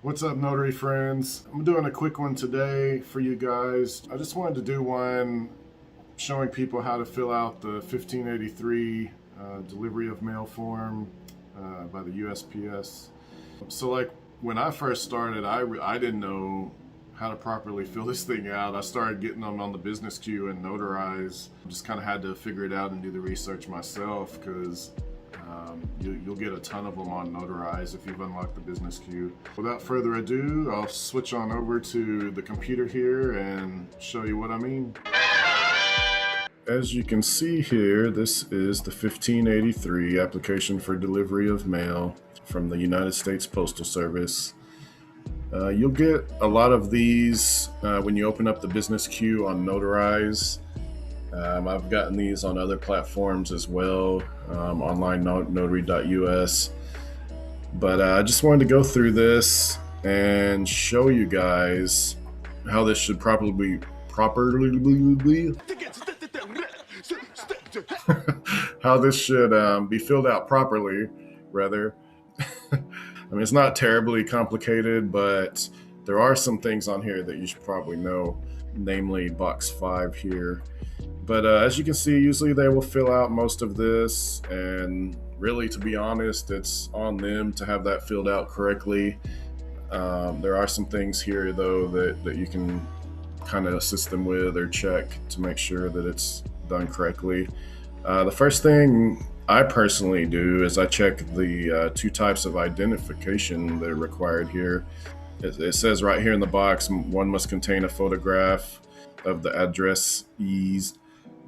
What's up, notary friends? I'm doing a quick one today for you guys. I just wanted to do one showing people how to fill out the 1583 delivery of mail form by the USPS. So like when I first started, I didn't know how to properly fill this thing out. I started getting them on the business queue and Notarize. Just kind of had to figure it out and do the research myself because you'll get a ton of them on Notarize if you've unlocked the business queue. Without further ado, I'll switch on over to the computer here and show you what I mean. As you can see here, this is the 1583 application for delivery of mail from the United States Postal Service. You'll get a lot of these when you open up the business queue on Notarize. I've gotten these on other platforms as well, online notary.us. But I just wanted to go through this and show you guys how this should properly how this should be filled out properly, rather. I mean, it's not terribly complicated, but there are some things on here that you should probably know, namely box 5 here. But as you can see, usually they will fill out most of this, and really, to be honest, it's on them to have that filled out correctly. There are some things here, though, that you can kind of assist them with or check to make sure that it's done correctly. The first thing I personally do is I check the 2 types of identification that are required here. It says right here in the box, one must contain a photograph of the addressees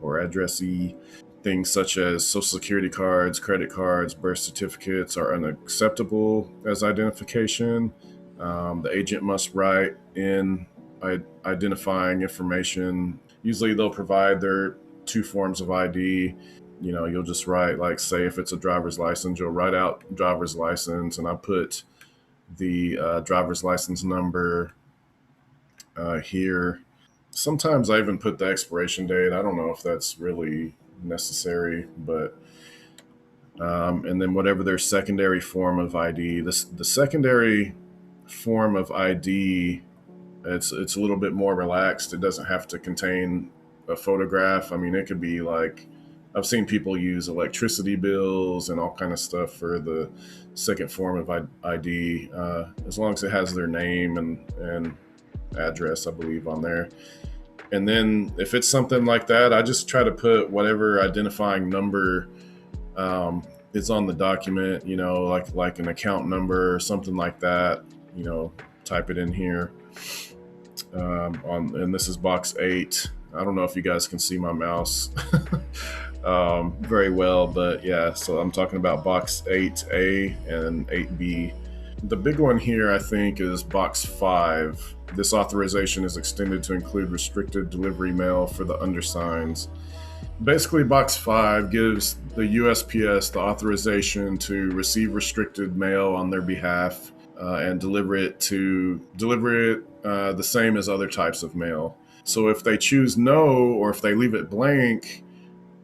or addressee. Things such as social security cards, credit cards, birth certificates are unacceptable as identification. The agent must write in identifying information. Usually they'll provide their 2 forms of ID. You know, you'll just write, like, say if it's a driver's license, you'll write out driver's license, and I put the driver's license number here. Sometimes I even put the expiration date. I don't know if that's really necessary, but and then whatever their secondary form of ID. The secondary form of ID, it's a little bit more relaxed. It doesn't have to contain a photograph. I mean, it could be like, I've seen people use electricity bills and all kind of stuff for the second form of ID, as long as it has their name and address, I believe, on there. And then if it's something like that, I just try to put whatever identifying number is on the document, you know, like an account number or something like that, you know, type it in here. And this is box 8. I don't know if you guys can see my mouse very well, but yeah, so I'm talking about box 8A and 8B. The big one here, I think, is box 5. This authorization is extended to include restricted delivery mail for the undersigns. Basically, box 5 gives the USPS the authorization to receive restricted mail on their behalf and deliver it the same as other types of mail. So if they choose no, or if they leave it blank,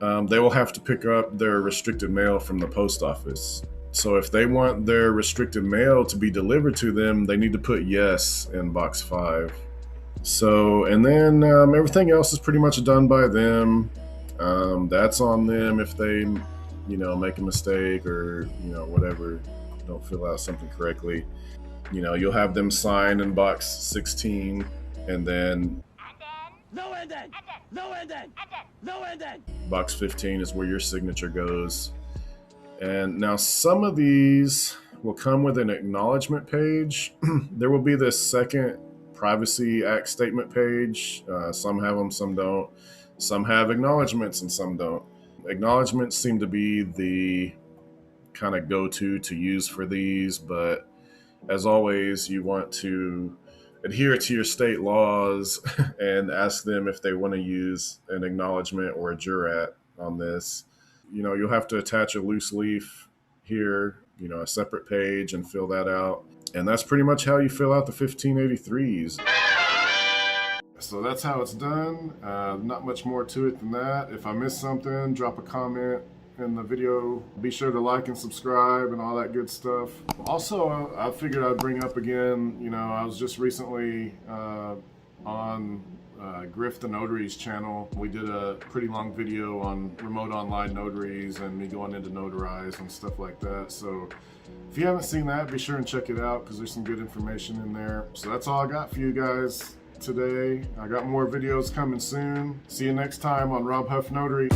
they will have to pick up their restricted mail from the post office. So if they want their restricted mail to be delivered to them, they need to put yes in box 5. So, and then everything else is pretty much done by them. That's on them if they, you know, make a mistake or, you know, whatever, don't fill out something correctly. You know, you'll have them sign in box 16, and then box 15 is where your signature goes. And now some of these will come with an acknowledgement page. There will be this second Privacy Act statement page. Some have them, some don't. Some have acknowledgements and some don't. Acknowledgements seem to be the kind of go-to to use for these, but as always, you want to adhere to your state laws and ask them if they want to use an acknowledgement or a jurat on this. You know, you'll have to attach a loose leaf here, you know, a separate page, and fill that out. And that's pretty much how you fill out the 1583s. So that's how it's done. Not much more to it than that. If I missed something, drop a comment in the video. Be sure to like and subscribe and all that good stuff. Also, I figured I'd bring up again, you know, I was just recently on Griff the Notary's channel. We did a pretty long video on remote online notaries and me going into Notarize and stuff like that. So if you haven't seen that, be sure and check it out because there's some good information in there. So that's all I got for you guys today. I got more videos coming soon. See you next time on Rob Huff Notary.